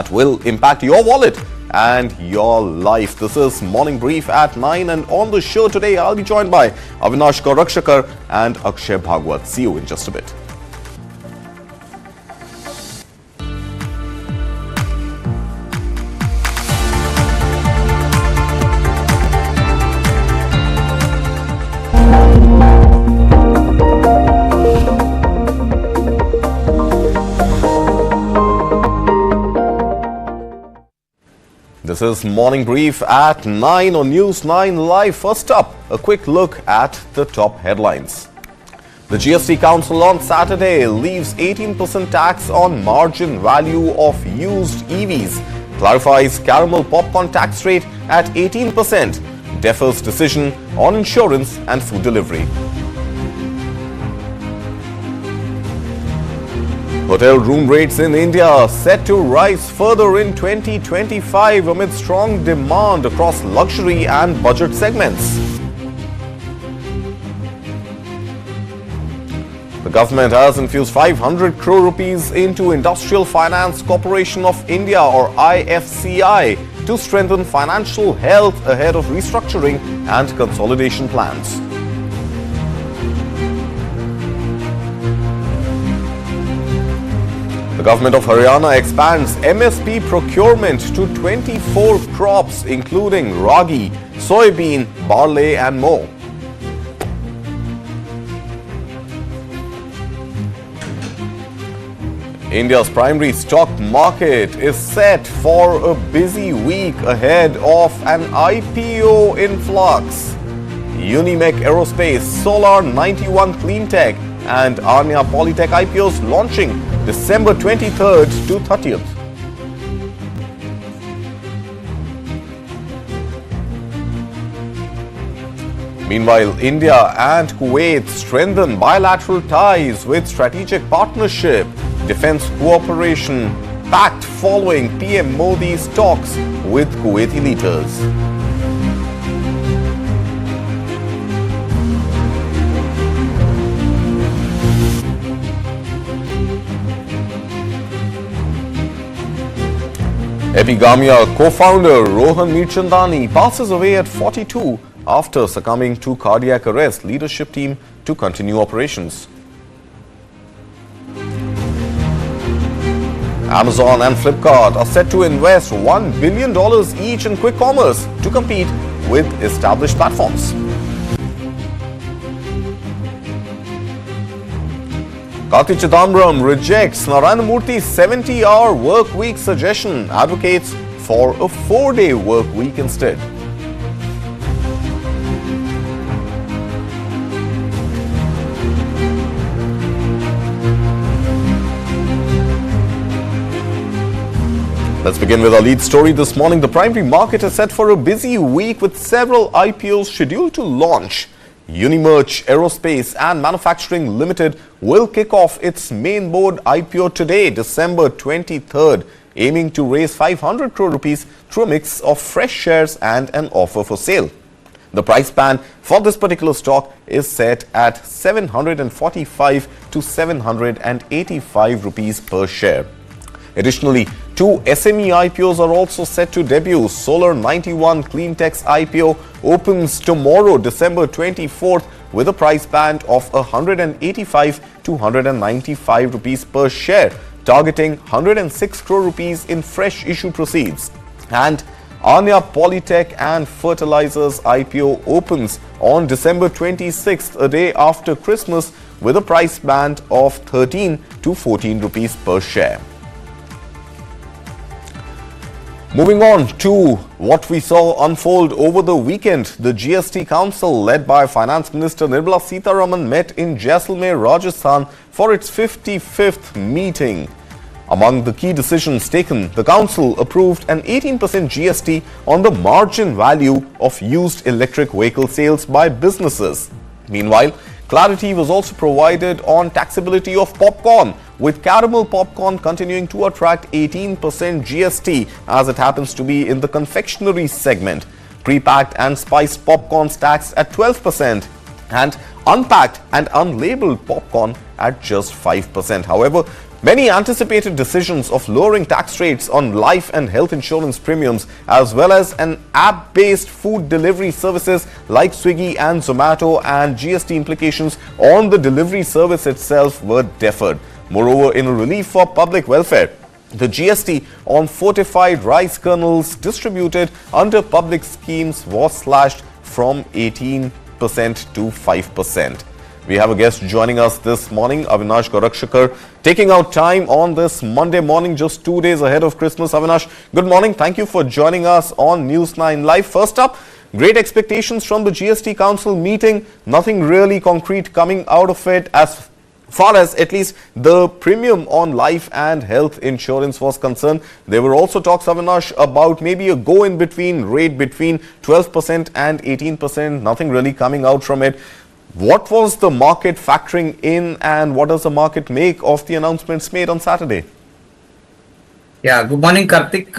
that will impact your wallet and your life. This is Morning Brief at 9, and on the show today I'll be joined by Avinash Kaurakshakar and Akshay Bhagwat. See you in just a bit. This is Morning Brief at 9 on News 9 Live. First up, a quick look at the top headlines. The GST Council on Saturday leaves 18% tax on margin value of used EVs, clarifies caramel popcorn tax rate at 18%, defers decision on insurance and food delivery. Hotel room rates in India set to rise further in 2025 amid strong demand across luxury and budget segments. The government has infused 500 crore rupees into Industrial Finance Corporation of India or IFCI to strengthen financial health ahead of restructuring and consolidation plans. The government of Haryana expands MSP procurement to 24 crops including ragi, soybean, barley and more. India's primary stock market is set for a busy week ahead of an IPO influx. Unimech Aerospace, Solar91 Cleantech and Anya Polytech IPOs launching December 23rd to 30th. Meanwhile, India and Kuwait strengthen bilateral ties with strategic partnership, defense cooperation, pact following PM Modi's talks with Kuwaiti leaders. Epigamia co-founder Rohan Mirchandani passes away at 42 after succumbing to cardiac arrest. Leadership team to continue operations. Amazon and Flipkart are set to invest $1 billion each in quick commerce to compete with established platforms. Karti Chidambaram rejects Narayana Murthy's 70-hour work week suggestion, advocates for a 4-day work week instead. Let's begin with our lead story this morning. The primary market is set for a busy week with several IPOs scheduled to launch. Unimech Aerospace and Manufacturing Limited will kick off its main board IPO today, December 23rd, aiming to raise 500 crore rupees through a mix of fresh shares and an offer for sale. The price band for this particular stock is set at 745 to 785 rupees per share. Additionally, two SME IPOs are also set to debut. Solar91 Cleantech's IPO opens tomorrow, December 24th, with a price band of 185 to 195 rupees per share, targeting 106 crore rupees in fresh issue proceeds. And Anya Polytech and Fertilizers IPO opens on December 26th, a day after Christmas, with a price band of 13 to 14 rupees per share. Moving on to what we saw unfold over the weekend, the GST Council, led by Finance Minister Nirmala Sitharaman, met in Jaisalmer, Rajasthan for its 55th meeting. Among the key decisions taken, the Council approved an 18% GST on the margin value of used electric vehicle sales by businesses. Meanwhile, clarity was also provided on taxability of popcorn, with caramel popcorn continuing to attract 18% GST as it happens to be in the confectionery segment. Pre-packed and spiced popcorns taxed at 12% and unpacked and unlabeled popcorn at just 5%. However, Many anticipated decisions of lowering tax rates on life and health insurance premiums, as well as an app-based food delivery services like Swiggy and Zomato, and GST implications on the delivery service itself were deferred. Moreover, in a relief for public welfare, the GST on fortified rice kernels distributed under public schemes was slashed from 18% to 5%. We have a guest joining us this morning, Avinash Gorakshakar, taking out time on this Monday morning, just 2 days ahead of Christmas. Avinash, good morning. Thank you for joining us on News 9 Live. First up, great expectations from the GST Council meeting. Nothing really concrete coming out of it as far as at least the premium on life and health insurance was concerned. There were also talks, Avinash, about maybe a go-in-between rate between 12% and 18%. Nothing really coming out from it. What was the market factoring in, and what does the market make of the announcements made on Saturday? Yeah, good morning, Karthik.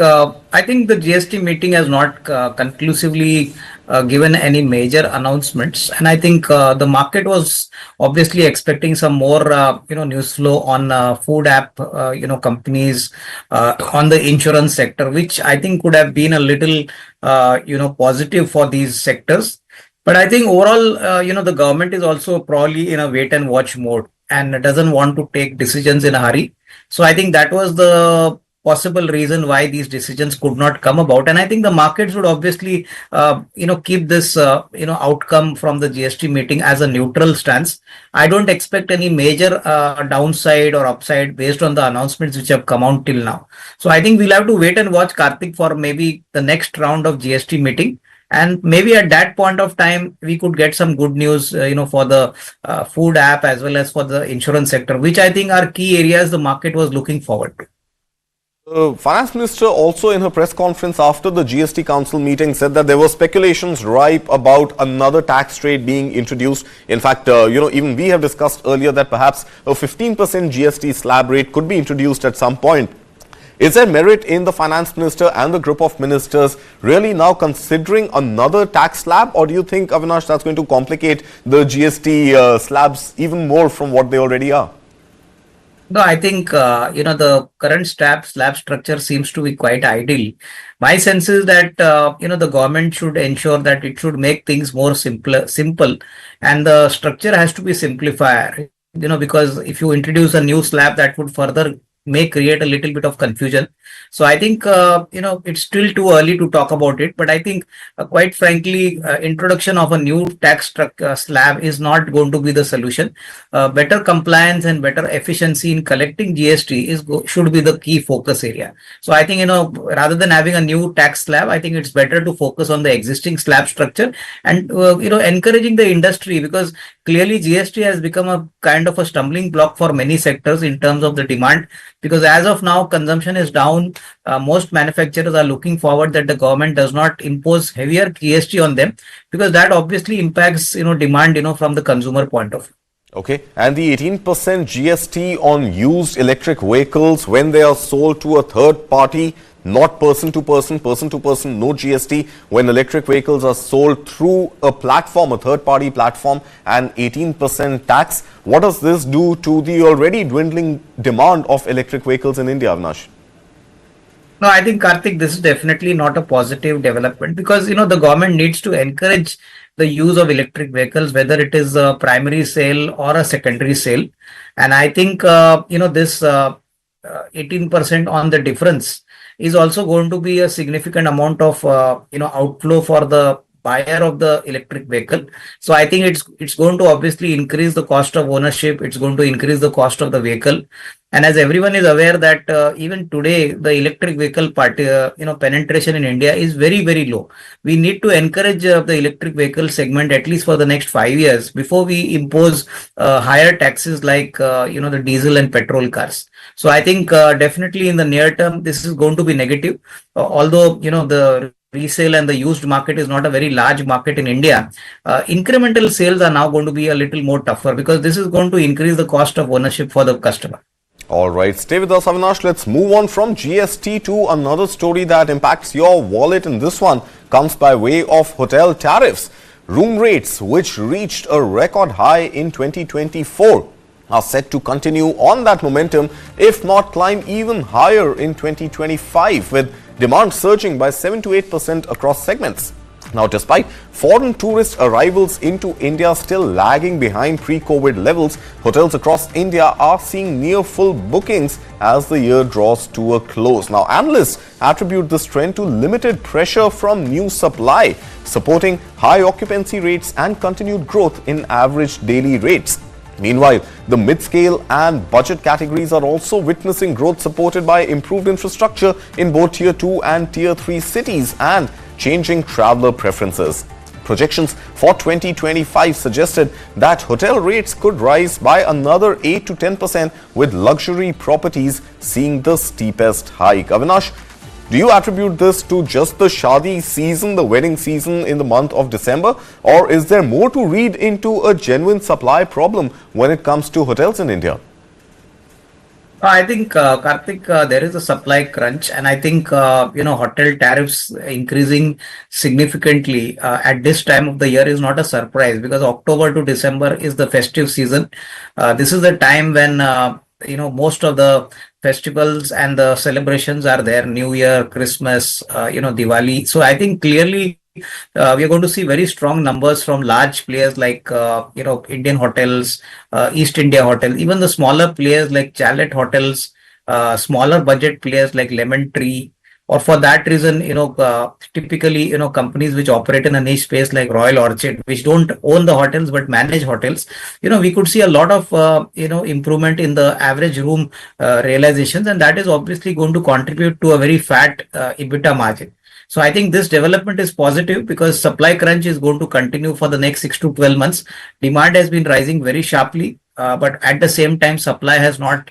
I think the GST meeting has not conclusively given any major announcements, and I think the market was obviously expecting some more, news flow on food app, companies, on the insurance sector, which I think could have been a little, positive for these sectors. But I think overall, the government is also probably in a wait and watch mode and doesn't want to take decisions in a hurry. So I think that was the possible reason why these decisions could not come about. And I think the markets would obviously, keep this, outcome from the GST meeting as a neutral stance. I don't expect any major downside or upside based on the announcements which have come out till now. So I think we'll have to wait and watch, Karthik, for maybe the next round of GST meeting. And maybe at that point of time, we could get some good news, for the food app as well as for the insurance sector, which I think are key areas the market was looking forward to. The Finance Minister also in her press conference after the GST Council meeting said that there were speculations ripe about another tax rate being introduced. In fact, even we have discussed earlier that perhaps a 15% GST slab rate could be introduced at some point. Is there merit in the Finance Minister and the group of ministers really now considering another tax slab, or do you think, Avinash, that's going to complicate the GST slabs even more from what they already are? No, I think, the current slab structure seems to be quite ideal. My sense is that, the government should ensure that it should make things more simple, and the structure has to be simplified, because if you introduce a new slab, that would further may create a little bit of confusion. So I think, it's still too early to talk about it. But I think, quite frankly, introduction of a new tax slab is not going to be the solution. Better compliance and better efficiency in collecting GST should be the key focus area. So I think, rather than having a new tax slab, I think it's better to focus on the existing slab structure and, encouraging the industry, because clearly GST has become a kind of a stumbling block for many sectors in terms of the demand. Because as of now, consumption is down. Most manufacturers are looking forward that the government does not impose heavier GST on them, because that obviously impacts, demand, from the consumer point of view. Okay. And the 18% GST on used electric vehicles when they are sold to a third party, not person to person, no GST. When electric vehicles are sold through a platform, a third party platform, and 18% tax. What does this do to the already dwindling demand of electric vehicles in India, Avinash? No, I think, Karthik, this is definitely not a positive development, because, the government needs to encourage the use of electric vehicles, whether it is a primary sale or a secondary sale. And I think, this 18% on the difference is also going to be a significant amount of, outflow for the buyer of the electric vehicle. So I think it's going to obviously increase the cost of ownership. It's going to increase the cost of the vehicle. And as everyone is aware that even today, the electric vehicle penetration in India is very, very low. We need to encourage the electric vehicle segment at least for the next 5 years before we impose higher taxes like, the diesel and petrol cars. So I think definitely in the near term, this is going to be negative. Although, the resale and the used market is not a very large market in India, incremental sales are now going to be a little more tougher, because this is going to increase the cost of ownership for the customer. All right, stay with us, Avinash. Let's move on from GST to another story that impacts your wallet, and this one comes by way of hotel tariffs. Room rates, which reached a record high in 2024, are set to continue on that momentum, if not climb even higher in 2025, with demand surging by 7 to 8% across segments. Now, despite foreign tourist arrivals into India still lagging behind pre-COVID levels, hotels across India are seeing near full bookings as the year draws to a close. Now, analysts attribute this trend to limited pressure from new supply, supporting high occupancy rates and continued growth in average daily rates. Meanwhile, the mid-scale and budget categories are also witnessing growth supported by improved infrastructure in both Tier 2 and Tier 3 cities and changing traveler preferences. Projections for 2025 suggested that hotel rates could rise by another 8 to 10%, with luxury properties seeing the steepest hike. Avinash, do you attribute this to just the Shadi season, the wedding season in the month of December, or is there more to read into a genuine supply problem when it comes to hotels in India? I think, Karthik, there is a supply crunch, and I think, hotel tariffs increasing significantly at this time of the year is not a surprise, because October to December is the festive season. This is the time when, most of the festivals and the celebrations are there: New Year, Christmas, Diwali. So I think clearly we are going to see very strong numbers from large players like Indian hotels, East India Hotel, even the smaller players like Chalet Hotels, smaller budget players like Lemon Tree, or for that reason, typically, companies which operate in a niche space like Royal Orchid, which don't own the hotels but manage hotels. We could see a lot of improvement in the average room realizations, and that is obviously going to contribute to a very fat EBITDA margin. So I think this development is positive because supply crunch is going to continue for the next 6 to 12 months. Demand has been rising very sharply, but at the same time, supply has not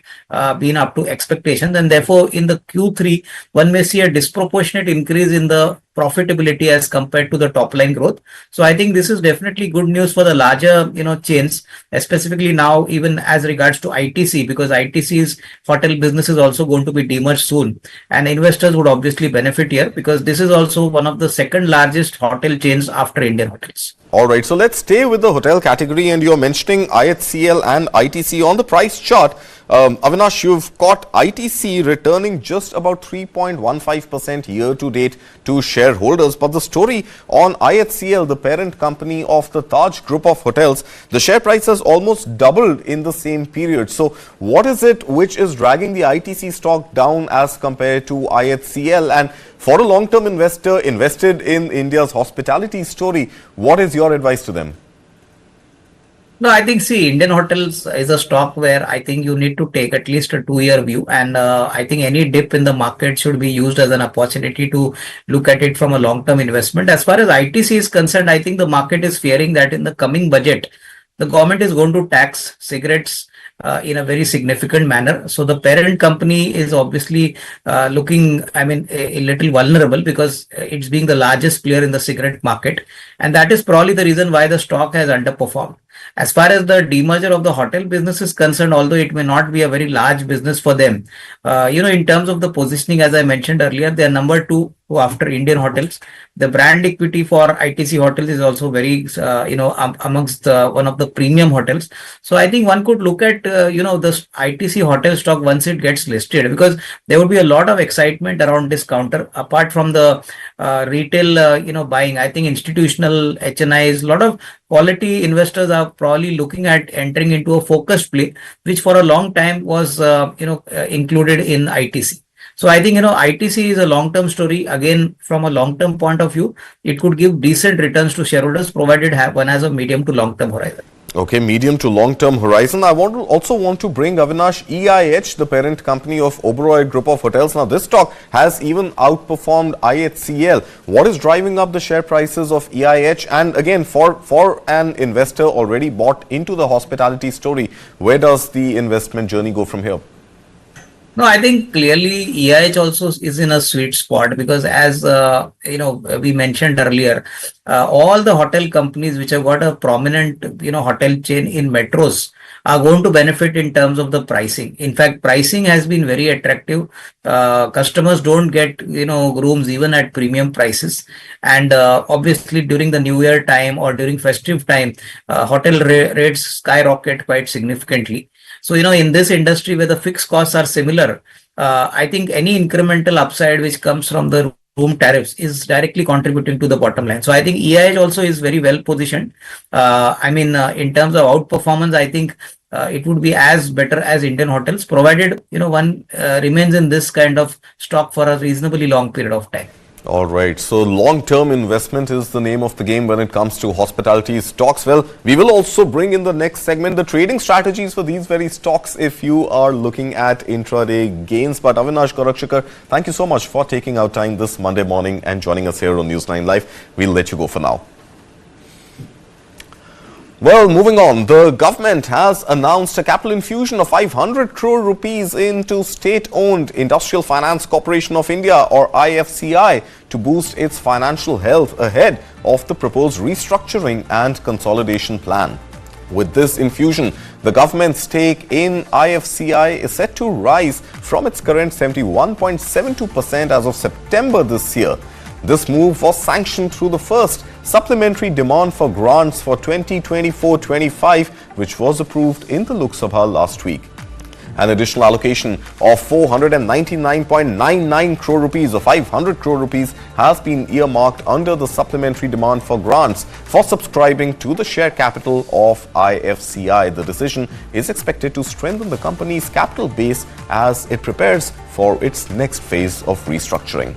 been up to expectations. And therefore, in the Q3, one may see a disproportionate increase in the profitability as compared to the top line growth. So I think this is definitely good news for the larger, chains, specifically now, even as regards to ITC, because ITC's hotel business is also going to be demerged soon. And investors would obviously benefit here because this is also one of the second largest hotel chains after Indian hotels. All right, so let's stay with the hotel category, and you're mentioning IHCL and ITC on the price chart. Avinash, you've got ITC returning just about 3.15% year to date to shareholders. But the story on IHCL, the parent company of the Taj Group of Hotels, the share price has almost doubled in the same period. So what is it which is dragging the ITC stock down as compared to IHCL? And for a long-term investor invested in India's hospitality story, what is your advice to them? No, I think, Indian Hotels is a stock where I think you need to take at least a 2-year view. And I think any dip in the market should be used as an opportunity to look at it from a long-term investment. As far as ITC is concerned, I think the market is fearing that in the coming budget, the government is going to tax cigarettes in a very significant manner. So the parent company is obviously looking, a little vulnerable because it's being the largest player in the cigarette market. And that is probably the reason why the stock has underperformed. As far as the demerger of the hotel business is concerned, although it may not be a very large business for them, in terms of the positioning, as I mentioned earlier, they are number 2 after Indian hotels. The brand equity for ITC hotels is also very, amongst one of the premium hotels. So I think one could look at, the ITC hotel stock once it gets listed, because there would be a lot of excitement around this counter. Apart from the retail, buying, I think institutional HNIs, a lot of quality investors are probably looking at entering into a focused play, which for a long time was, included in ITC. So I think, ITC is a long-term story. Again, from a long-term point of view, it could give decent returns to shareholders, provided one has a medium to long-term horizon. Okay, medium to long-term horizon. I also want to bring Avinash, EIH, the parent company of Oberoi Group of Hotels. Now, this stock has even outperformed IHCL. What is driving up the share prices of EIH? And again, for an investor already bought into the hospitality story, where does the investment journey go from here? No, I think clearly EIH also is in a sweet spot because, as we mentioned earlier, all the hotel companies which have got a prominent hotel chain in metros are going to benefit in terms of the pricing. In fact, pricing has been very attractive. Customers don't get rooms even at premium prices, and obviously during the New Year time or during festive time, hotel rates skyrocket quite significantly. So, in this industry where the fixed costs are similar, I think any incremental upside which comes from the room tariffs is directly contributing to the bottom line. So I think EIH also is very well positioned. In terms of outperformance, I think it would be as better as Indian hotels, provided one remains in this kind of stock for a reasonably long period of time. All right. So long-term investment is the name of the game when it comes to hospitality stocks. Well, we will also bring in the next segment the trading strategies for these very stocks if you are looking at intraday gains. But Avinash Gorakshakar, thank you so much for taking out time this Monday morning and joining us here on News 9 Live. We'll let you go for now. Well, moving on, the government has announced a capital infusion of 500 crore rupees into state-owned Industrial Finance Corporation of India or IFCI to boost its financial health ahead of the proposed restructuring and consolidation plan. With this infusion, the government's stake in IFCI is set to rise from its current 71.72% as of September this year. This move was sanctioned through the first supplementary demand for grants for 2024-25, which was approved in the Lok Sabha last week. An additional allocation of 499.99 crore rupees or 500 crore rupees has been earmarked under the supplementary demand for grants for subscribing to the share capital of IFCI. The decision is expected to strengthen the company's capital base as it prepares for its next phase of restructuring.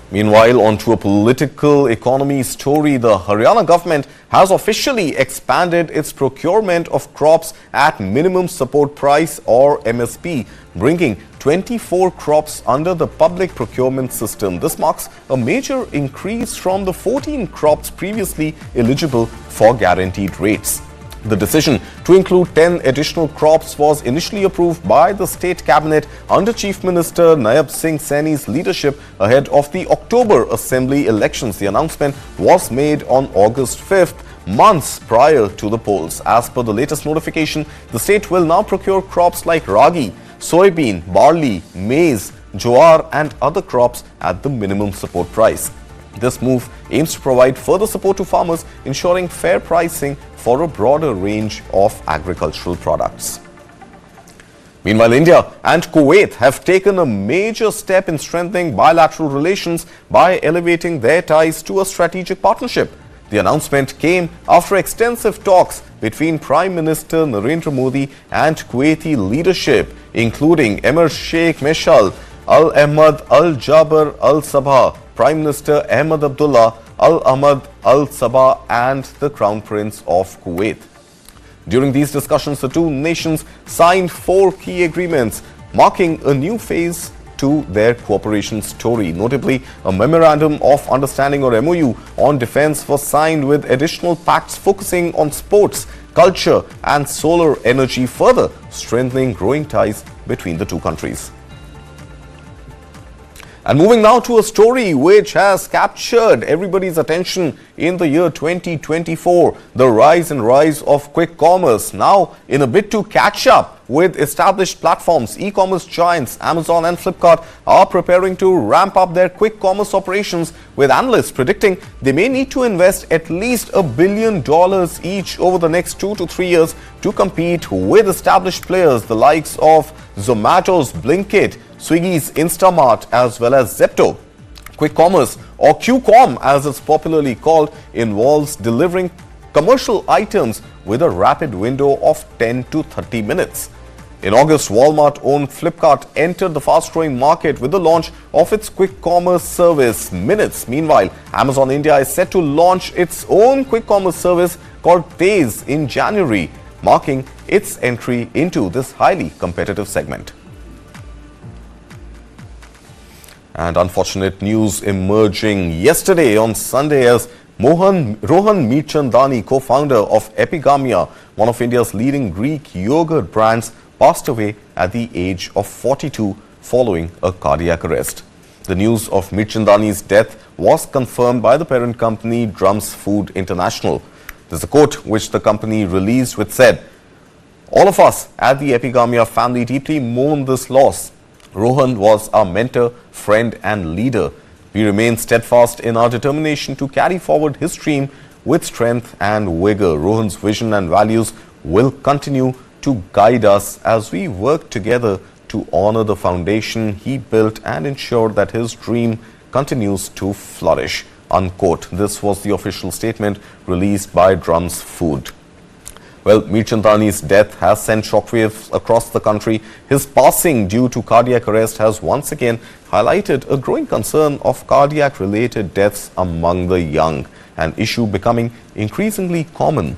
Meanwhile, onto a political economy story, the Haryana government has officially expanded its procurement of crops at minimum support price or MSP, bringing 24 crops under the public procurement system. This marks a major increase from the 14 crops previously eligible for guaranteed rates. The decision to include 10 additional crops was initially approved by the state cabinet under Chief Minister Nayab Singh Saini's leadership ahead of the October assembly elections. The announcement was made on August 5th, months prior to the polls. As per the latest notification, the state will now procure crops like ragi, soybean, barley, maize, jowar and other crops at the minimum support price. This move aims to provide further support to farmers, ensuring fair pricing for a broader range of agricultural products. Meanwhile, India and Kuwait have taken a major step in strengthening bilateral relations by elevating their ties to a strategic partnership. The announcement came after extensive talks between Prime Minister Narendra Modi and Kuwaiti leadership, including Emir Sheikh Meshal Al Ahmad Al Jaber Al Sabah, Prime Minister Ahmed Abdullah Al Ahmad Al Sabah and the Crown Prince of Kuwait. During these discussions, the two nations signed 4 key agreements, marking a new phase to their cooperation story. Notably, a Memorandum of Understanding or MOU on defense was signed with additional pacts focusing on sports, culture and solar energy, further strengthening growing ties between the two countries. And moving now to a story which has captured everybody's attention in the year 2024, the rise of quick commerce. Now, in a bid to catch up with established platforms, e-commerce giants Amazon and Flipkart are preparing to ramp up their quick commerce operations, with analysts predicting they may need to invest at least $1 billion each over the next 2 to 3 years to compete with established players, the likes of Zomato's Blinkit, Swiggy's Instamart as well as Zepto. Quick commerce, or QCom as it's popularly called, involves delivering commercial items with a rapid window of 10 to 30 minutes. In August, Walmart-owned Flipkart entered the fast-growing market with the launch of its quick commerce service, Minutes. Meanwhile, Amazon India is set to launch its own quick commerce service called Tez in January, marking its entry into this highly competitive segment. And unfortunate news emerging yesterday on Sunday as Rohan Mirchandani, co-founder of Epigamia, one of India's leading Greek yogurt brands, passed away at the age of 42 following a cardiac arrest. The news of Mirchandani's death was confirmed by the parent company Drums Food International. There's a quote which the company released which said, "All of us at the Epigamia family deeply mourn this loss. Rohan was our mentor, friend and leader. We remain steadfast in our determination to carry forward his dream with strength and vigor. Rohan's vision and values will continue to guide us as we work together to honor the foundation he built and ensure that his dream continues to flourish. Unquote. This was the official statement released by Drums Food. Well, Mirchandani's death has sent shockwaves across the country. His passing due to cardiac arrest has once again highlighted a growing concern of cardiac-related deaths among the young, an issue becoming increasingly common.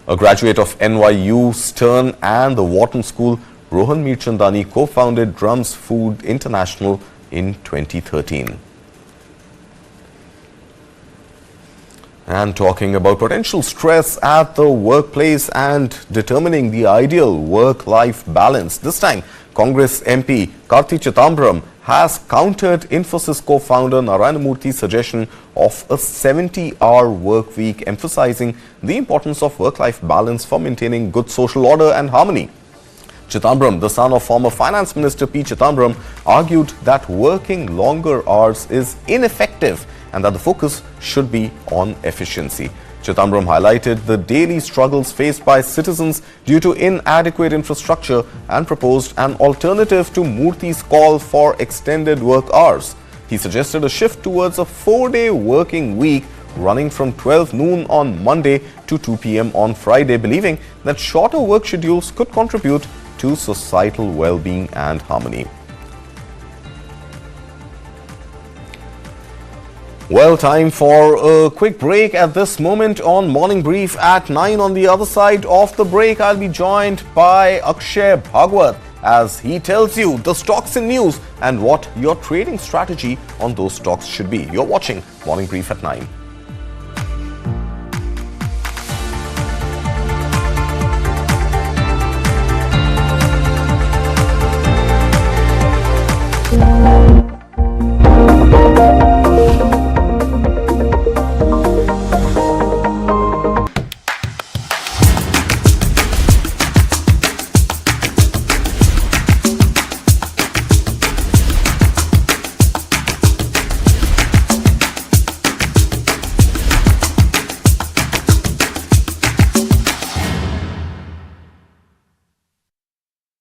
A graduate of NYU, Stern and the Wharton School, Rohan Mirchandani co-founded Drums Food International in 2013. And talking about potential stress at the workplace and determining the ideal work-life balance, this time Congress MP Karthi Chidambaram has countered Infosys co-founder Narayana Murthy's suggestion of a 70-hour work week, emphasizing the importance of work-life balance for maintaining good social order and harmony. Chidambaram, the son of former Finance Minister P. Chidambaram, argued that working longer hours is ineffective and that the focus should be on efficiency. Chidambaram highlighted the daily struggles faced by citizens due to inadequate infrastructure and proposed an alternative to Murthy's call for extended work hours. He suggested a shift towards a 4-day working week running from 12 noon on Monday to 2 p.m. on Friday, believing that shorter work schedules could contribute to societal well-being and harmony. Well, time for a quick break at this moment on Morning Brief at 9. On the other side of the break, I'll be joined by Akshay Bhagwat as he tells you the stocks in news and what your trading strategy on those stocks should be. You're watching Morning Brief at 9.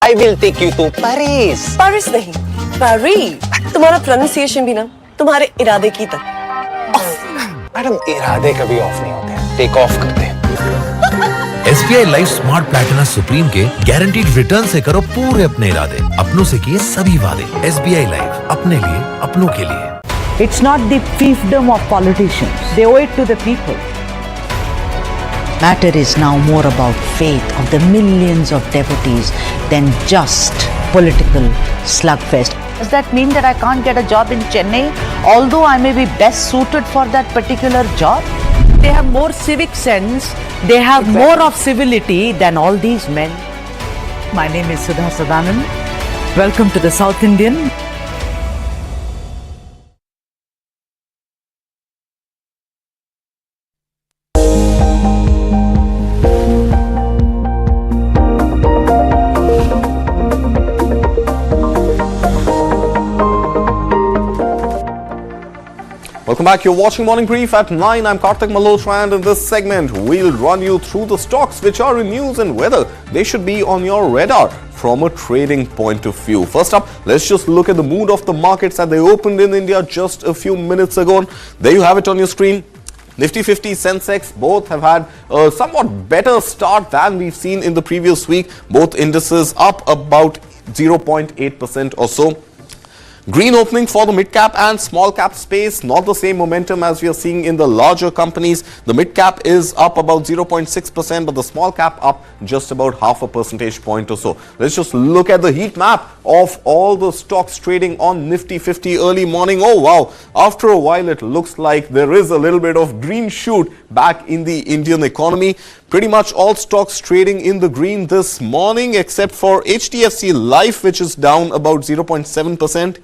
I will take you to Paris. Paris नहीं, Paris. तुम्हारा pronunciation भी ना, तुम्हारे इरादे की तक. Madam इरादे कभी ऑफ नहीं होते हैं, टेक ऑफ करते हैं. SBI Life Smart Platina Supreme के guaranteed return से करो पूरे अपने इरादे, अपनों से किए सभी वादे. SBI Life, अपने लिए, अपनों के लिए. It's not the fiefdom of politicians. They owe it to the people. Matter is now more about faith of the millions of devotees than just political slugfest. Does that mean that I can't get a job in Chennai, although I may be best suited for that particular job? They have more civic sense, they have more of civility than all these men. My name is Sudha Sadanand. Welcome to the South Indian. Welcome back. You're watching Morning Brief at 9. I'm Karthik Malhotra, and in this segment, we'll run you through the stocks which are in news and whether they should be on your radar from a trading point of view. First up, let's just look at the mood of the markets as they opened in India just a few minutes ago. There you have it on your screen. Nifty 50, Sensex, both have had a somewhat better start than we've seen in the previous week. Both indices up about 0.8% or so. Green opening for the mid-cap and small-cap space, not the same momentum as we are seeing in the larger companies. The mid-cap is up about 0.6%, but the small-cap up just about half a percentage point or so. Let's just look at the heat map of all the stocks trading on Nifty 50 early morning. Oh wow, after a while it looks like there is a little bit of green shoot back in the Indian economy. Pretty much all stocks trading in the green this morning except for HDFC Life, which is down about 0.7%.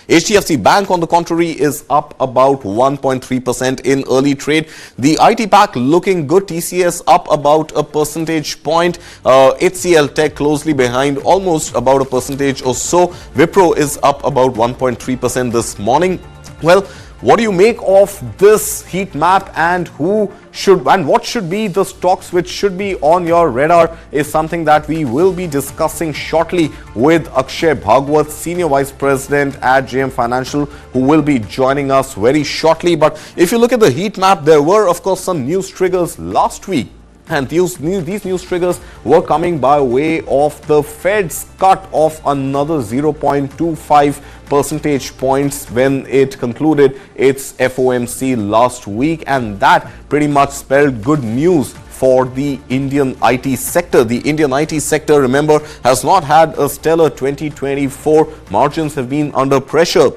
HDFC Bank, on the contrary, is up about 1.3% in early trade. The IT pack looking good. TCS up about a percentage point. HCL Tech closely behind, almost about a percentage or so. Wipro is up about 1.3% this morning. Well, What do you make of this heat map, and what should be the stocks which should be on your radar is something that we will be discussing shortly with Akshay Bhagwat, Senior Vice President at JM Financial, who will be joining us very shortly. But if you look at the heat map, there were of course some news triggers last week. And these news triggers were coming by way of the Fed's cut of another 0.25 percentage points when it concluded its FOMC last week. And that pretty much spelled good news for the Indian IT sector. The Indian IT sector, remember, has not had a stellar 2024. Margins have been under pressure,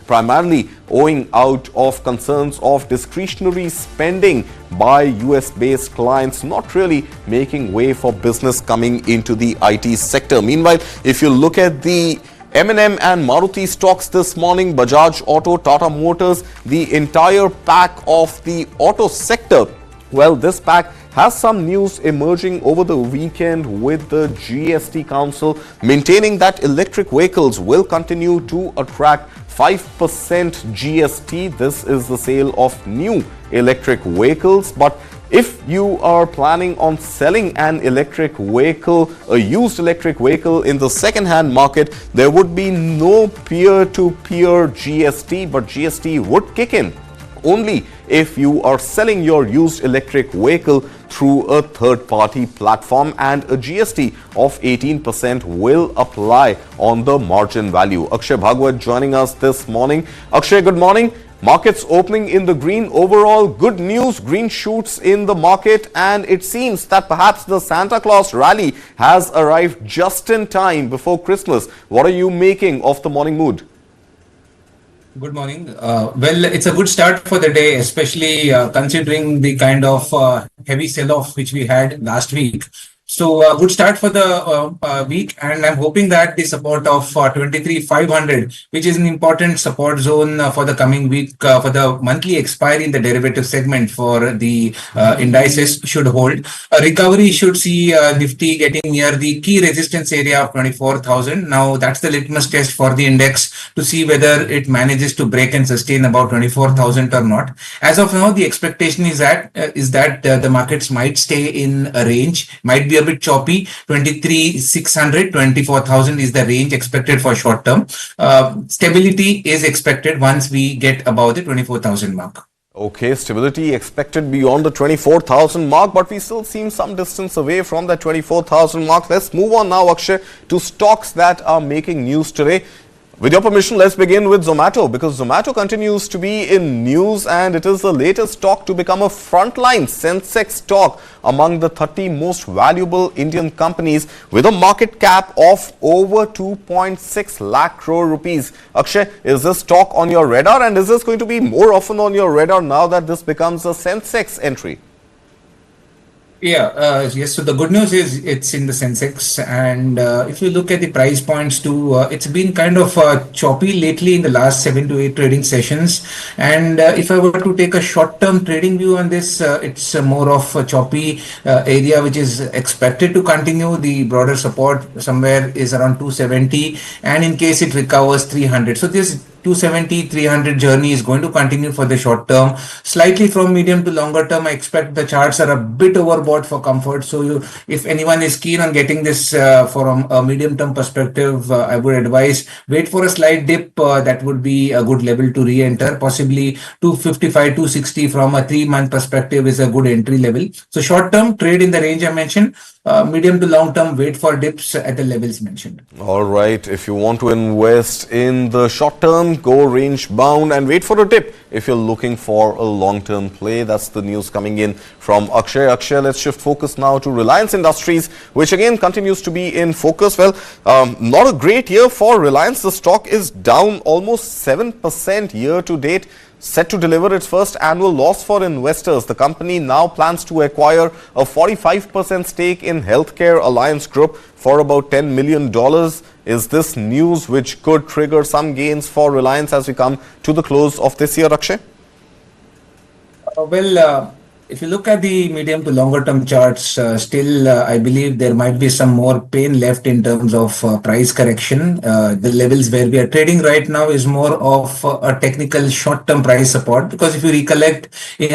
primarily owing out of concerns of discretionary spending by US-based clients not really making way for business coming into the IT sector. Meanwhile, if you look at the M&M and Maruti stocks this morning, Bajaj Auto, Tata Motors, the entire pack of the auto sector, well, this pack has some news emerging over the weekend with the GST Council maintaining that electric vehicles will continue to attract 5% GST. This is the sale of new electric vehicles. But if you are planning on selling an electric vehicle, a used electric vehicle in the second-hand market, there would be no peer-to-peer GST, but GST would kick in only if you are selling your used electric vehicle through a third-party platform, and a GST of 18% will apply on the margin value. Akshay Bhagwat joining us this morning. Akshay, good morning. Markets opening in the green overall. Good news, green shoots in the market, and it seems that perhaps the Santa Claus rally has arrived just in time before Christmas. What are you making of the morning mood? Good morning. Well, it's a good start for the day, especially considering the kind of heavy sell-off which we had last week. So good start for the week, and I'm hoping that the support of 23,500, which is an important support zone for the coming week for the monthly expiry in the derivative segment for the indices, should hold. A recovery should see Nifty getting near the key resistance area of 24,000. Now that's the litmus test for the index to see whether it manages to break and sustain about 24,000 or not. As of now, the expectation is that the markets might stay in a range, might be a bit choppy. 23,600, 24,000 is the range expected for short term. Stability is expected once we get above the 24,000 mark. Okay, stability expected beyond the 24,000 mark, but we still seem some distance away from the 24,000 mark. Let's move on now, Akshay, to stocks that are making news today. With your permission, let's begin with Zomato, because Zomato continues to be in news, and it is the latest stock to become a frontline Sensex stock among the 30 most valuable Indian companies with a market cap of over 2.6 lakh crore rupees. Akshay, is this stock on your radar, and is this going to be more often on your radar now that this becomes a Sensex entry? Yeah, yes. So the good news is it's in the Sensex, and if you look at the price points too, it's been kind of choppy lately in the last 7 to 8 trading sessions. And if I were to take a short-term trading view on this, it's more of a choppy area which is expected to continue. The broader support somewhere is around 270, and in case it recovers 300. So this 270, 300 journey is going to continue for the short term. Slightly from medium to longer term, I expect the charts are a bit overbought for comfort. So if anyone is keen on getting this from a medium term perspective, I would advise wait for a slight dip. That would be a good level to re-enter. Possibly 255, 260 from a 3-month perspective is a good entry level. So short term trade in the range I mentioned. Medium to long term, wait for dips at the levels mentioned. All right. If you want to invest in the short term, go range bound and wait for a dip if you're looking for a long term play. That's the news coming in from Akshay. Akshay, let's shift focus now to Reliance Industries, which again continues to be in focus. Well, not a great year for Reliance. The stock is down almost 7% year to date. Set to deliver its first annual loss for investors. The company now plans to acquire a 45% stake in Healthcare Alliance Group for about $10 million. Is this news which could trigger some gains for Reliance as we come to the close of this year, Akshay? if you look at the medium to longer term charts, still I believe there might be some more pain left in terms of price correction. The levels where we are trading right now is more of a technical short term price support, because if you recollect,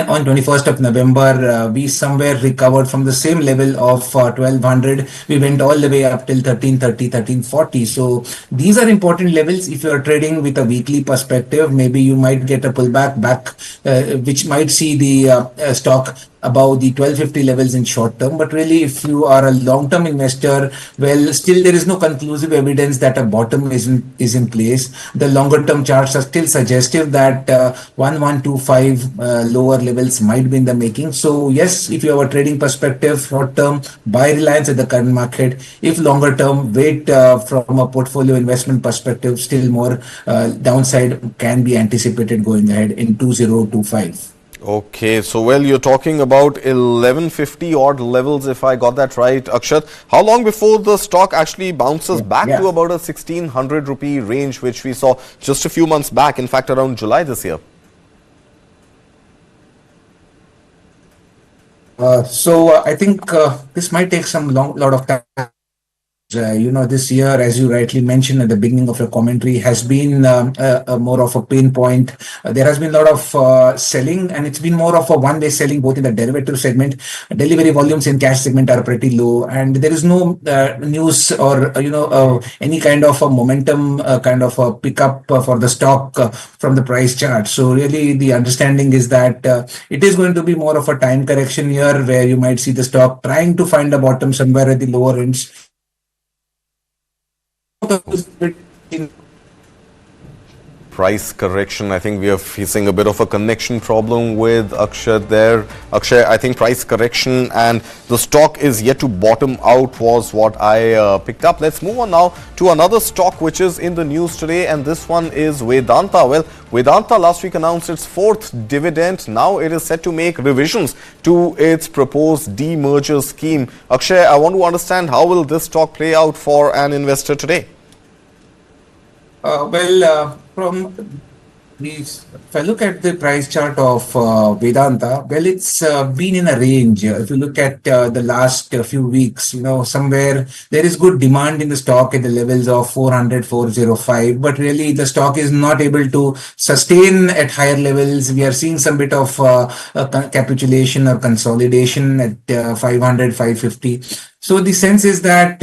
on 21st of November, we somewhere recovered from the same level of 1200. We went all the way up till 1330, 1340. So these are important levels. If you are trading with a weekly perspective, maybe you might get a pullback back, which might see the stock above the 1250 levels in short term. But really, if you are a long-term investor, well, still there is no conclusive evidence that a bottom is in place. The longer-term charts are still suggestive that 1125 lower levels might be in the making. So yes, if you have a trading perspective, short-term, buy Reliance at the current market. If longer-term, wait from a portfolio investment perspective, still more downside can be anticipated going ahead in 2025. Okay, so well, you're talking about 1150 odd levels, if I got that right, Akshat. How long before the stock actually bounces back to about a 1600 rupee range, which we saw just a few months back, in fact, around July this year? I think this might take some lot of time. This year, as you rightly mentioned at the beginning of your commentary, has been more of a pain point. There has been a lot of selling, and it's been more of a one-way selling, both in the derivative segment. Delivery volumes in cash segment are pretty low, and there is no news or any kind of a momentum kind of a pickup for the stock from the price chart. So really, the understanding is that it is going to be more of a time correction year, where you might see the stock trying to find a bottom somewhere at the lower ends. Price correction, I think we are facing a bit of a connection problem with Akshay there. Akshay, I think price correction and the stock is yet to bottom out was what I picked up. Let's move on now to another stock which is in the news today, and this one is Vedanta. Well, Vedanta last week announced its fourth dividend. Now it is set to make revisions to its proposed demerger scheme. Akshay, I want to understand, how will this stock play out for an investor today? From these, if I look at the price chart of Vedanta, well, it's been in a range. If you look at the last few weeks, somewhere there is good demand in the stock at the levels of 400, 405, but really the stock is not able to sustain at higher levels. We are seeing some bit of capitulation or consolidation at 500, 550. So the sense is that,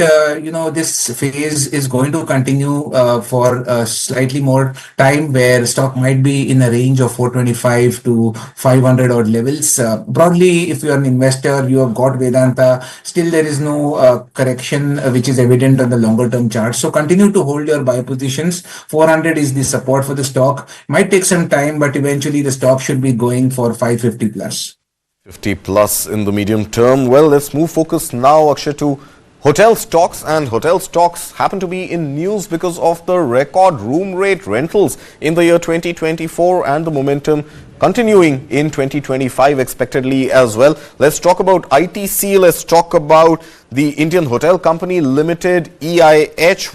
this phase is going to continue for slightly more time, where stock might be in a range of 425 to 500 odd levels. Broadly, if you are an investor, you have got Vedanta, still there is no correction which is evident on the longer term chart. So continue to hold your buy positions. 400 is the support for the stock. Might take some time, but eventually the stock should be going for 550 plus. 50 plus in the medium term. Well, let's move focus now, Akshay, to hotel stocks. And hotel stocks happen to be in news because of the record room rate rentals in the year 2024 and the momentum continuing in 2025 expectedly as well. Let's talk about ITC. Let's talk about the Indian Hotel Company Limited, EIH.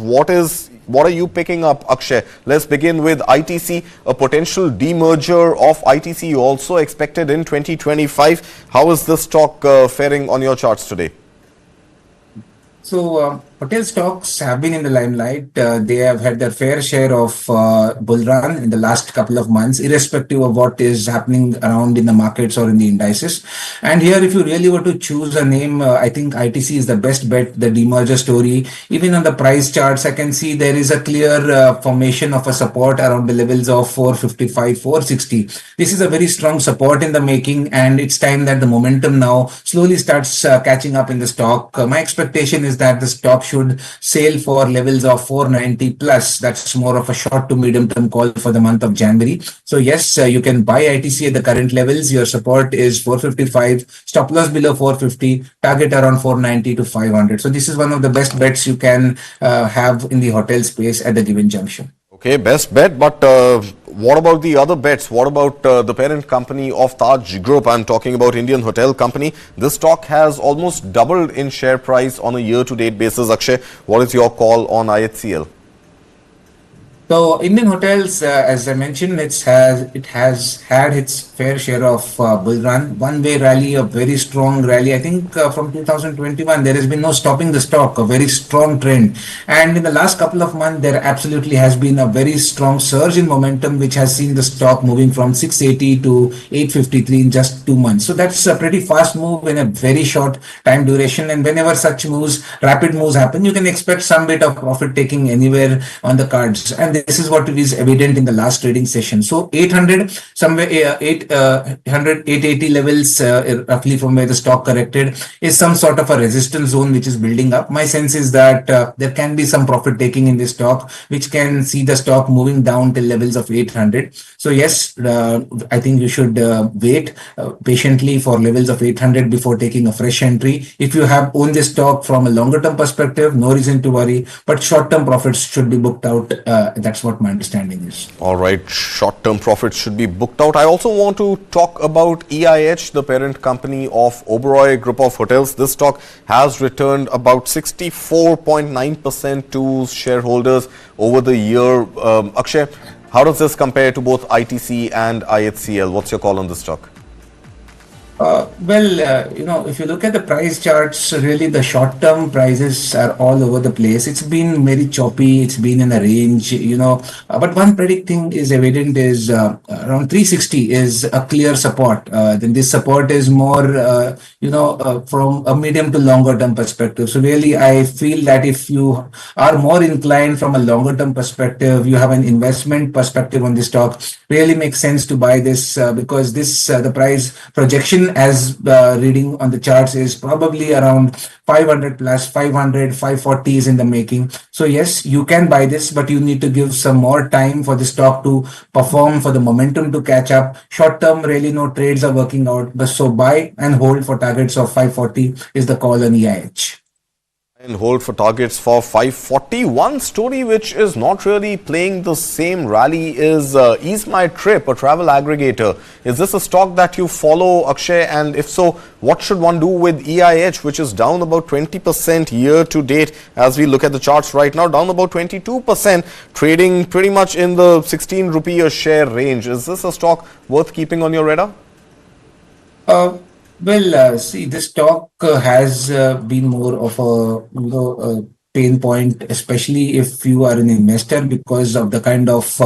What are you picking up, Akshay? Let's begin with ITC, a potential demerger of ITC also expected in 2025. How is this stock faring on your charts today? So hotel stocks have been in the limelight. They have had their fair share of bull run in the last couple of months, irrespective of what is happening around in the markets or in the indices. And here, if you really were to choose a name, I think ITC is the best bet, the demerger story. Even on the price charts, I can see there is a clear formation of a support around the levels of 455, 460. This is a very strong support in the making, and it's time that the momentum now slowly starts catching up in the stock. My expectation is that the stock should sail for levels of 490 plus. That's more of a short to medium term call for the month of January. So yes, you can buy ITC at the current levels. Your support is 455, stop loss below 450, target around 490 to 500. So this is one of the best bets you can have in the hotel space at the given junction. Okay, best bet, but what about the other bets? What about the parent company of Taj Group? I'm talking about Indian Hotel Company. This stock has almost doubled in share price on a year-to-date basis. Akshay, what is your call on IHCL? So Indian hotels, as I mentioned, it has had its fair share of bull run, one-way rally, a very strong rally. I think from 2021 there has been no stopping the stock, a very strong trend. And in the last couple of months, there absolutely has been a very strong surge in momentum, which has seen the stock moving from 680 to 853 in just 2 months. So that's a pretty fast move in a very short time duration. And whenever such moves, rapid moves happen, you can expect some bit of profit taking anywhere on the cards. And this is what is evident in the last trading session. So 800, somewhere 880 levels, roughly from where the stock corrected, is some sort of a resistance zone which is building up. My sense is that there can be some profit taking in this stock, which can see the stock moving down till levels of 800. So yes, I think you should wait patiently for levels of 800 before taking a fresh entry. If you have owned this stock from a longer term perspective, no reason to worry, but short term profits should be booked out. That's what my understanding is. All right, short-term profits should be booked out. I also want to talk about EIH, the parent company of Oberoi Group of Hotels. This stock has returned about 64.9% to shareholders over the year. Akshay, how does this compare to both ITC and IHCL? What's your call on this stock? If you look at the price charts, really the short-term prices are all over the place. It's been very choppy. It's been in a range, but one thing is evident is around 360 is a clear support. Then this support is more, from a medium to longer term perspective. So really, I feel that if you are more inclined from a longer term perspective, you have an investment perspective on this stock, really makes sense to buy this because the price projection as reading on the charts is probably around 500 plus 500, 540 is in the making. So yes, you can buy this, but you need to give some more time for the stock to perform, for the momentum to catch up. Short term, really no trades are working out. But so buy and hold for targets of 540 is the call on EIH. And hold for targets for 540. One story which is not really playing the same rally is Ease My Trip, a travel aggregator. Is this a stock that you follow, Akshay? And if so, what should one do with EIH, which is down about 20% year to date? As we look at the charts right now, down about 22%, trading pretty much in the 16 rupee a share range. Is this a stock worth keeping on your radar? See, this stock has been more of a pain point, especially if you are an investor, because of the kind of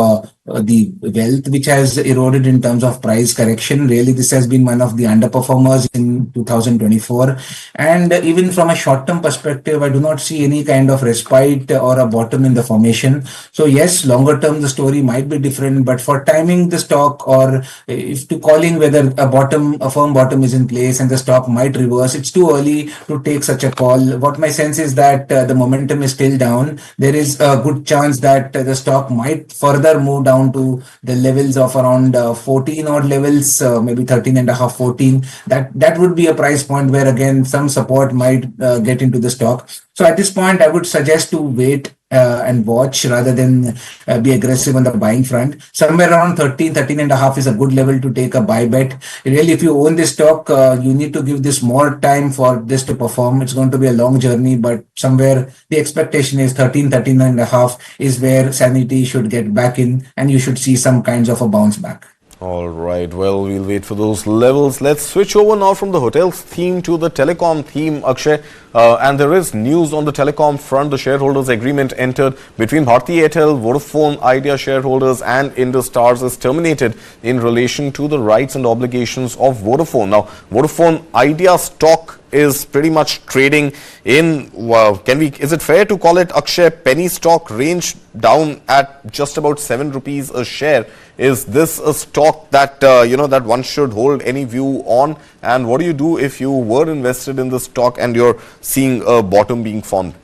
the wealth which has eroded in terms of price correction. Really, this has been one of the underperformers in 2024. And even from a short-term perspective, I do not see any kind of respite or a bottom in the formation. So yes, longer term, the story might be different, but for timing the stock, or if to calling whether a firm bottom is in place and the stock might reverse, it's too early to take such a call. What my sense is that the momentum is still down. There is a good chance that the stock might further move down to the levels of around 14 odd levels, maybe 13 and a half, 14. That would be a price point where again some support might get into the stock. So at this point, I would suggest to wait and watch rather than be aggressive on the buying front. Somewhere around 13 and a half is a good level to take a buy bet. Really, if you own this stock, you need to give this more time for this to perform. It's going to be a long journey, but somewhere the expectation is 13 and a half is where sanity should get back in, and you should see some kinds of a bounce back. All right, well, we'll wait for those levels. Let's switch over now from the hotels theme to the telecom theme, Akshay. And there is news on the telecom front. The shareholders agreement entered between Bharti Airtel, Vodafone Idea shareholders and Indus Towers is terminated in relation to the rights and obligations of Vodafone. Now, Vodafone Idea stock is pretty much trading in, is it fair to call it, Akshay, penny stock range, down at just about 7 rupees a share? Is this a stock that, that one should hold any view on? And what do you do if you were invested in the stock and you're seeing a bottom being formed?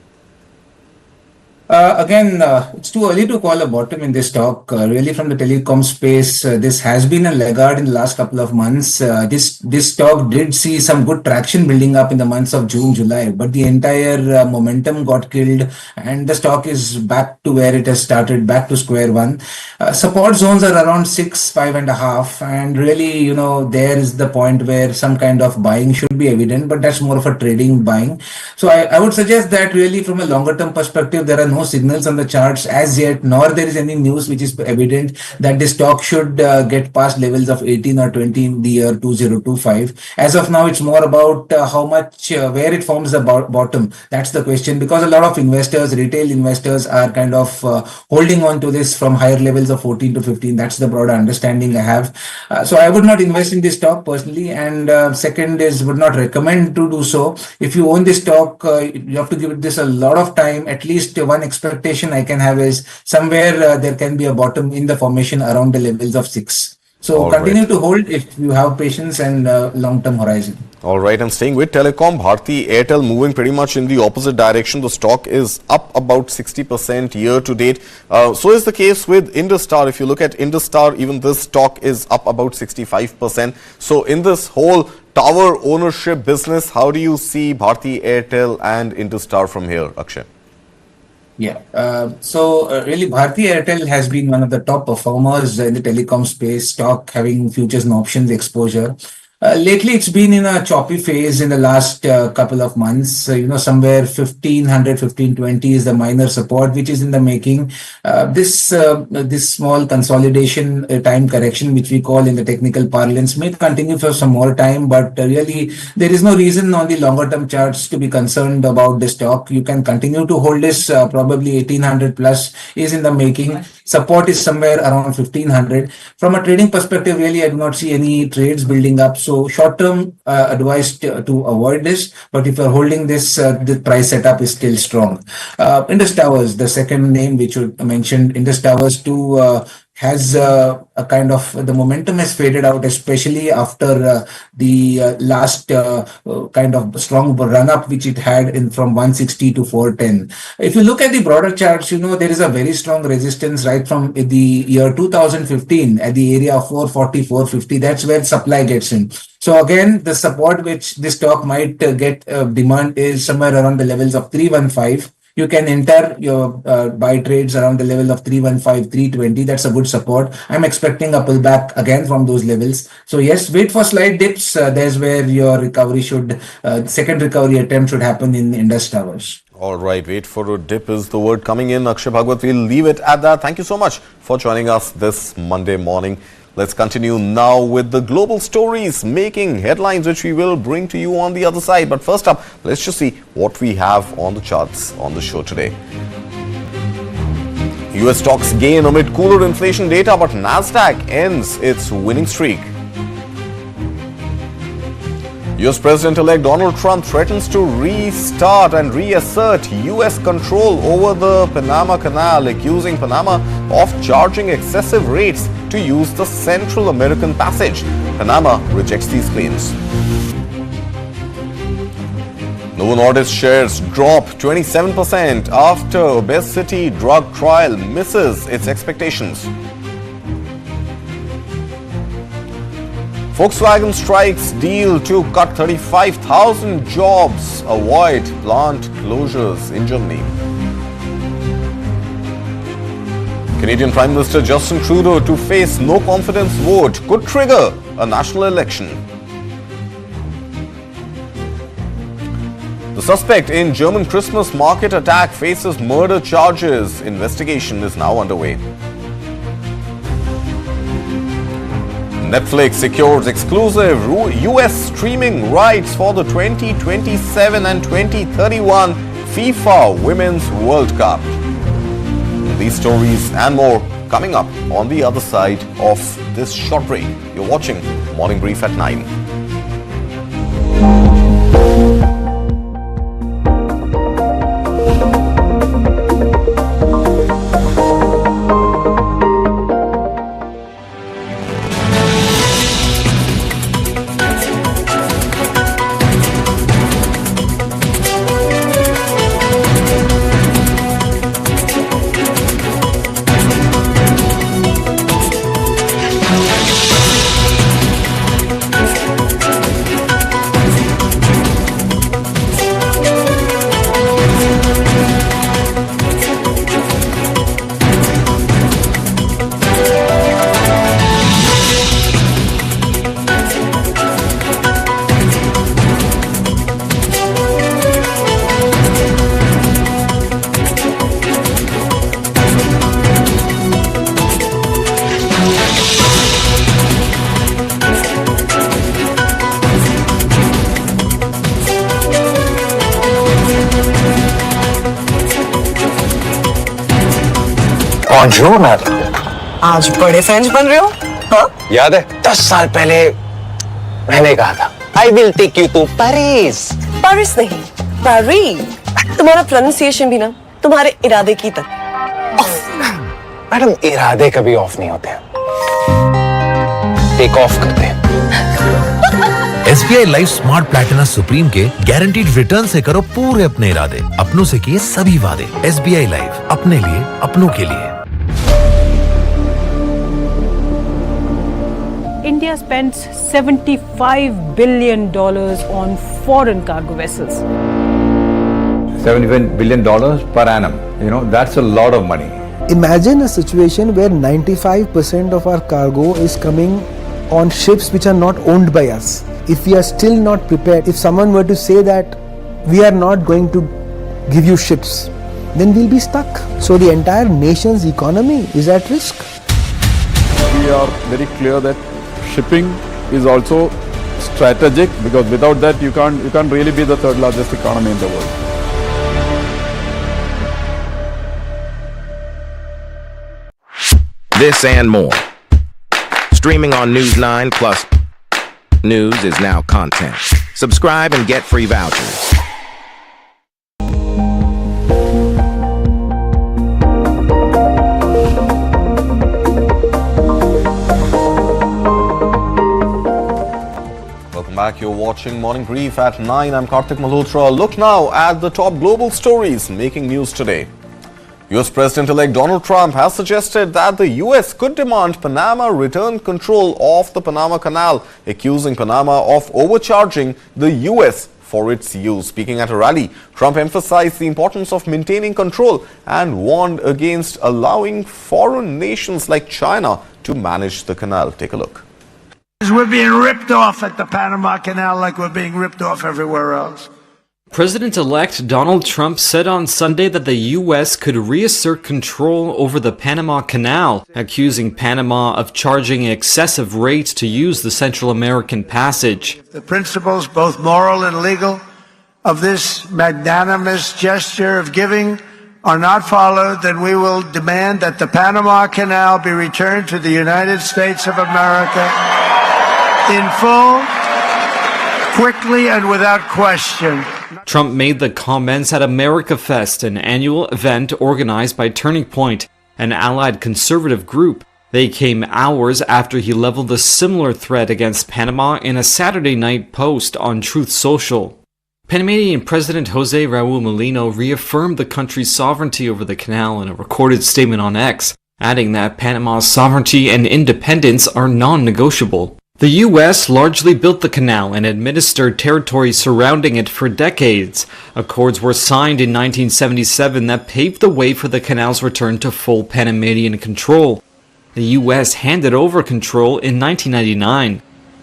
It's too early to call a bottom in this stock. Really, from the telecom space, this has been a laggard in the last couple of months. This stock did see some good traction building up in the months of June, July, but the entire momentum got killed, and the stock is back to where it has started, back to square one. Support zones are around 6, 5.5, and really, there is the point where some kind of buying should be evident, but that's more of a trading buying. So I would suggest that really, from a longer term perspective, there are no no signals on the charts as yet, nor there is any news which is evident that the stock should get past levels of 18 or 20 in the year 2025. As of now, it's more about how much, where it forms the bottom. That's the question, because a lot of investors, retail investors, are kind of holding on to this from higher levels of 14 to 15. That's the broader understanding I have. So I would not invest in this stock personally. And second is, would not recommend to do so. If you own this stock, you have to give this a lot of time. At least one expectation I can have is somewhere there can be a bottom in the formation around the levels of 6. So continue to hold if you have patience and long-term horizon. All right, and staying with telecom, Bharti Airtel moving pretty much in the opposite direction. The stock is up about 60% year to date. So is the case with Industar. If you look at Industar, even this stock is up about 65%. So in this whole tower ownership business, how do you see Bharti Airtel and Industar from here, Akshay? Yeah, so really Bharti Airtel has been one of the top performers in the telecom space, stock having futures and options exposure. Lately, it's been in a choppy phase in the last couple of months. Somewhere 1500, 1520 is the minor support which is in the making. This small consolidation time correction, which we call in the technical parlance, may continue for some more time. But really, there is no reason on the longer term charts to be concerned about the stock. You can continue to hold this. Probably 1800 plus is in the making. Support is somewhere around 1500. From a trading perspective, really, I do not see any trades building up. So short-term advised to avoid this, but if you're holding this, the price setup is still strong. Indus Towers, the second name which you mentioned, Indus Towers too has a kind of, the momentum has faded out, especially after the last kind of strong run-up which it had in from 160 to 410. If you look at the broader charts, there is a very strong resistance right from the year 2015 at the area of 440, 450. That's where supply gets in. So again, the support which this stock might get demand is somewhere around the levels of 315. You can enter your buy trades around the level of 315, 320. That's a good support. I'm expecting a pullback again from those levels. So yes, wait for slight dips. There's where your recovery should, second recovery attempt should happen in Indus Towers. All right, wait for a dip is the word coming in. Akshay Bhagwat, we'll leave it at that. Thank you so much for joining us this Monday morning. Let's continue now with the global stories making headlines, which we will bring to you on the other side. But first up, let's just see what we have on the charts on the show today. US stocks gain amid cooler inflation data, but Nasdaq ends its winning streak. US President-elect Donald Trump threatens to restart and reassert US control over the Panama Canal, accusing Panama of charging excessive rates to use the Central American Passage. Panama rejects these claims. Novo Nordisk shares drop 27% after obesity drug trial misses its expectations. Volkswagen strikes deal to cut 35,000 jobs, avoid plant closures in Germany. Canadian Prime Minister Justin Trudeau to face no confidence vote could trigger a national election. The suspect in German Christmas market attack faces murder charges. Investigation is now underway. Netflix secures exclusive US streaming rights for the 2027 and 2031 FIFA Women's World Cup. These stories and more coming up on the other side of this short break. You're watching Morning Brief at 9. Bonjour मैं था। आज बड़े French बन रहे हो? हाँ? याद है 10 साल पहले मैंने कहा था I will take you to Paris. Paris नहीं, पेरी। तुम्हारा प्रोनाउंसिएशन भी ना तुम्हारे इरादे की तरह। मैडम इरादे कभी ऑफ नहीं होते, टेक ऑफ करते हैं। SBI life smart Platina supreme के गारंटीड रिटर्न से करो पूरे अपने इरादे, अपनों से किए सभी वादे। SBI लाइफ, अपने लिए, अपनों के लिए। India spends $75 billion on foreign cargo vessels. $71 billion per annum. You know, that's a lot of money. Imagine a situation where 95% of our cargo is coming on ships which are not owned by us. If we are still not prepared, if someone were to say that we are not going to give you ships, then we'll be stuck. So the entire nation's economy is at risk. We are very clear that shipping is also strategic, because without that you can't really be the third largest economy in the world. This and more. Streaming on News9 Plus. News is now content. Subscribe and get free vouchers. Welcome back. You're watching Morning Brief at 9. I'm Karthik Malhotra. Look now at the top global stories making news today. US President-elect Donald Trump has suggested that the US could demand Panama return control of the Panama Canal, accusing Panama of overcharging the US for its use. Speaking at a rally, Trump emphasized the importance of maintaining control and warned against allowing foreign nations like China to manage the canal. Take a look. We're being ripped off at the Panama Canal like we're being ripped off everywhere else. President-elect Donald Trump said on Sunday that the U.S. could reassert control over the Panama Canal, accusing Panama of charging excessive rates to use the Central American Passage. The principles, both moral and legal, of this magnanimous gesture of giving are not followed, then we will demand that the Panama Canal be returned to the United States of America in full, quickly, and without question. Trump made the comments at America Fest, an annual event organized by Turning Point, an allied conservative group. They came hours after he leveled a similar threat against Panama in a Saturday night post on Truth Social. Panamanian President Jose Raul Mulino reaffirmed the country's sovereignty over the canal in a recorded statement on X, adding that Panama's sovereignty and independence are non-negotiable. The U.S. largely built the canal and administered territory surrounding it for decades. Accords were signed in 1977 that paved the way for the canal's return to full Panamanian control. The U.S. handed over control in 1999.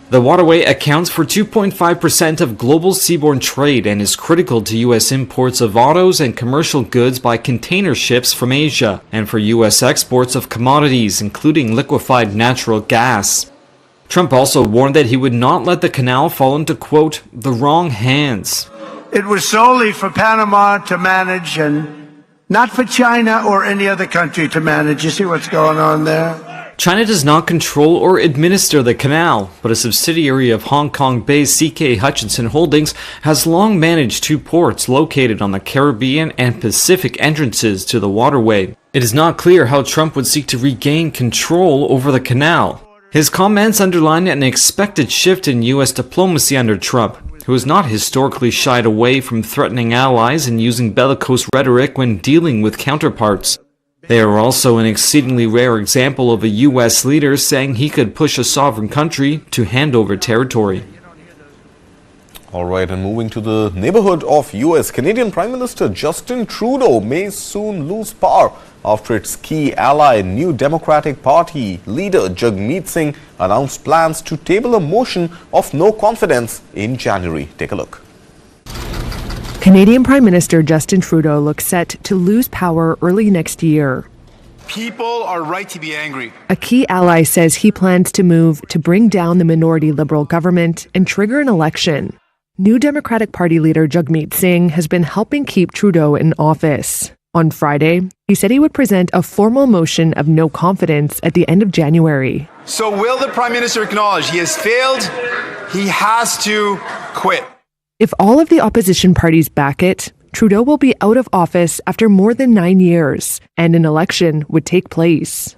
The waterway accounts for 2.5% of global seaborne trade and is critical to U.S. imports of autos and commercial goods by container ships from Asia, and for U.S. exports of commodities, including liquefied natural gas. Trump also warned that he would not let the canal fall into, quote, the wrong hands. It was solely for Panama to manage and not for China or any other country to manage. You see what's going on there? China does not control or administer the canal, but a subsidiary of Hong Kong-based CK Hutchinson Holdings has long managed two ports located on the Caribbean and Pacific entrances to the waterway. It is not clear how Trump would seek to regain control over the canal. His comments underline an expected shift in U.S. diplomacy under Trump, who has not historically shied away from threatening allies and using bellicose rhetoric when dealing with counterparts. They are also an exceedingly rare example of a U.S. leader saying he could push a sovereign country to hand over territory. All right, and moving to the neighborhood of U.S., Canadian Prime Minister Justin Trudeau may soon lose power after its key ally, New Democratic Party leader Jagmeet Singh, announced plans to table a motion of no confidence in January. Take a look. Canadian Prime Minister Justin Trudeau looks set to lose power early next year. People are right to be angry. A key ally says he plans to move to bring down the minority Liberal government and trigger an election. New Democratic Party leader Jagmeet Singh has been helping keep Trudeau in office. On Friday, he said he would present a formal motion of no confidence at the end of January. So will the Prime Minister acknowledge he has failed? He has to quit. If all of the opposition parties back it, Trudeau will be out of office after more than 9 years, and an election would take place.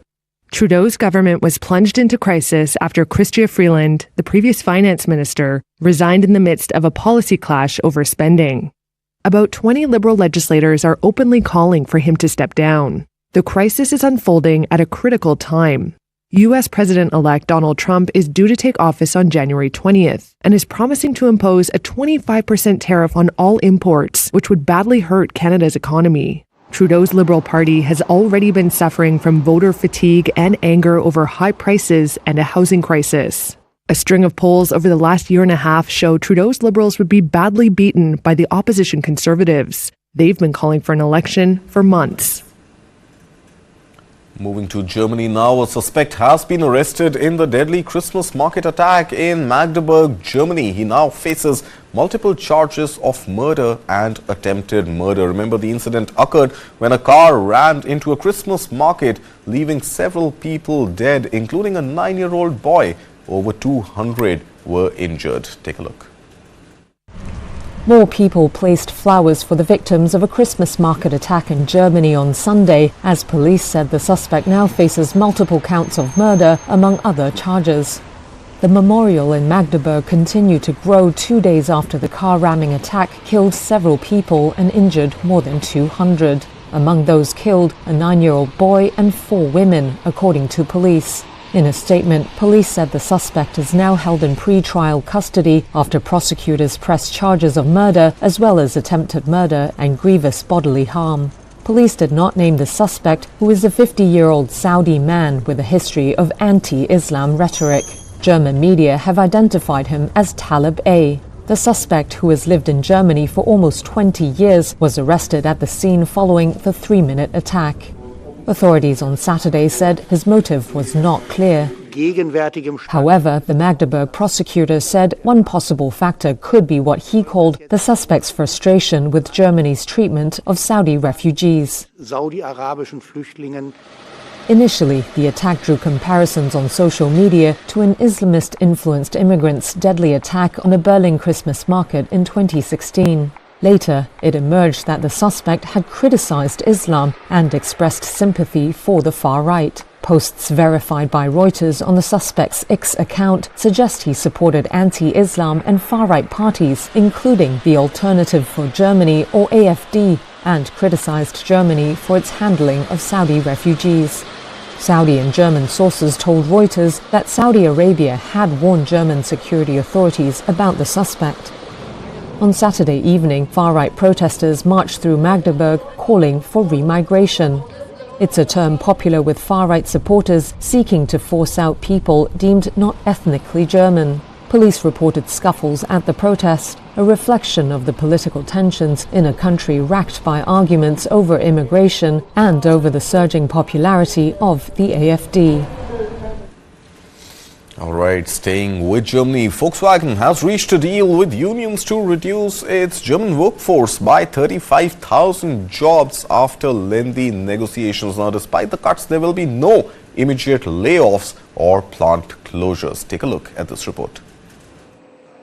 Trudeau's government was plunged into crisis after Chrystia Freeland, the previous finance minister, resigned in the midst of a policy clash over spending. About 20 Liberal legislators are openly calling for him to step down. The crisis is unfolding at a critical time. U.S. President-elect Donald Trump is due to take office on January 20th and is promising to impose a 25% tariff on all imports, which would badly hurt Canada's economy. Trudeau's Liberal Party has already been suffering from voter fatigue and anger over high prices and a housing crisis. A string of polls over the last year and a half show Trudeau's Liberals would be badly beaten by the opposition Conservatives. They've been calling for an election for months. Moving to Germany now, a suspect has been arrested in the deadly Christmas market attack in Magdeburg, Germany. He now faces multiple charges of murder and attempted murder. Remember, the incident occurred when a car rammed into a Christmas market, leaving several people dead, including a 9-year-old boy. Over 200 were injured. Take a look. More people placed flowers for the victims of a Christmas market attack in Germany on Sunday, as police said the suspect now faces multiple counts of murder, among other charges. The memorial in Magdeburg continued to grow 2 days after the car ramming attack killed several people and injured more than 200. Among those killed, a 9-year-old boy and 4 women, according to police. In a statement, police said the suspect is now held in pre-trial custody after prosecutors pressed charges of murder as well as attempted murder and grievous bodily harm. Police did not name the suspect, who is a 50-year-old Saudi man with a history of anti-Islam rhetoric. German media have identified him as Talib A. The suspect, who has lived in Germany for almost 20 years, was arrested at the scene following the 3-minute attack. Authorities on Saturday said his motive was not clear. However, the Magdeburg prosecutor said one possible factor could be what he called the suspect's frustration with Germany's treatment of Saudi refugees. Initially, the attack drew comparisons on social media to an Islamist-influenced immigrants' deadly attack on a Berlin Christmas market in 2016. Later, it emerged that the suspect had criticized Islam and expressed sympathy for the far right. Posts verified by Reuters on the suspect's X account suggest he supported anti-Islam and far-right parties, including the Alternative for Germany, or AfD, and criticized Germany for its handling of Saudi refugees. Saudi and German sources told Reuters that Saudi Arabia had warned German security authorities about the suspect. On Saturday evening, far-right protesters marched through Magdeburg calling for remigration. It's a term popular with far-right supporters seeking to force out people deemed not ethnically German. Police reported scuffles at the protest, a reflection of the political tensions in a country racked by arguments over immigration and over the surging popularity of the AfD. All right, staying with Germany, Volkswagen has reached a deal with unions to reduce its German workforce by 35,000 jobs after lengthy negotiations. Now, despite the cuts, there will be no immediate layoffs or plant closures. Take a look at this report.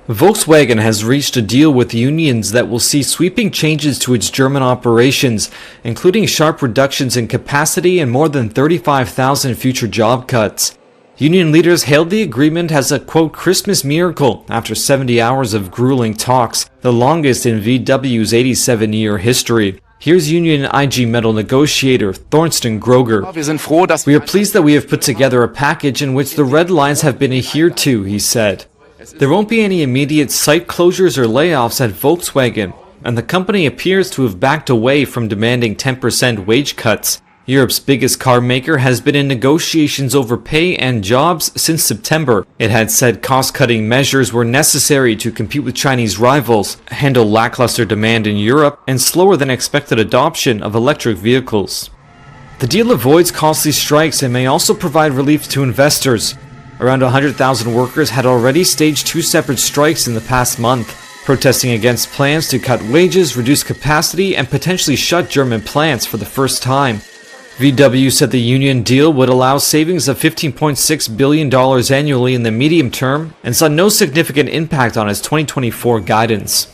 Volkswagen has reached a deal with unions that will see sweeping changes to its German operations, including sharp reductions in capacity and more than 35,000 future job cuts. Union leaders hailed the agreement as a, quote, Christmas miracle after 70 hours of grueling talks, the longest in VW's 87-year history. Here's Union IG Metal negotiator Thorsten Groger. We are pleased that we have put together a package in which the red lines have been adhered to, he said. There won't be any immediate site closures or layoffs at Volkswagen, and the company appears to have backed away from demanding 10% wage cuts. Europe's biggest car maker has been in negotiations over pay and jobs since September. It had said cost-cutting measures were necessary to compete with Chinese rivals, handle lackluster demand in Europe, and slower than expected adoption of electric vehicles. The deal avoids costly strikes and may also provide relief to investors. Around 100,000 workers had already staged 2 separate strikes in the past month. protesting against plans to cut wages, reduce capacity, and potentially shut German plants for the first time. VW said the union deal would allow savings of $15.6 billion annually in the medium term and saw no significant impact on its 2024 guidance.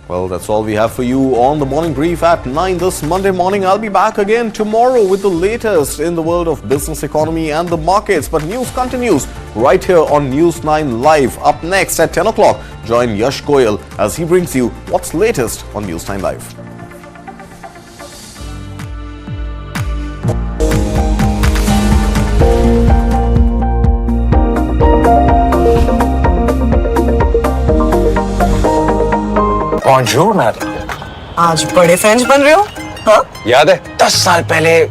Well, that's all we have for you on the morning brief at 9 this Monday morning. I'll be back again tomorrow with the latest in the world of business, economy and the markets. But news continues right here on News 9 Live. Up next at 10 o'clock, join Yash Goyal as he brings you what's latest on News 9 Live. Bonjour, madam. आज बड़े French बन रहे हो? हाँ? याद है 10 साल पहले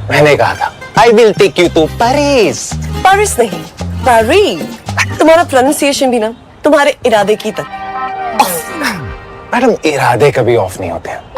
मैंने कहा था I will take you to Paris. Paris नहीं, पेरी। तुम्हारा प्रोनाउंसिएशन भी ना तुम्हारे इरादे की तरह। मैडम इरादे कभी ऑफ नहीं होते हैं।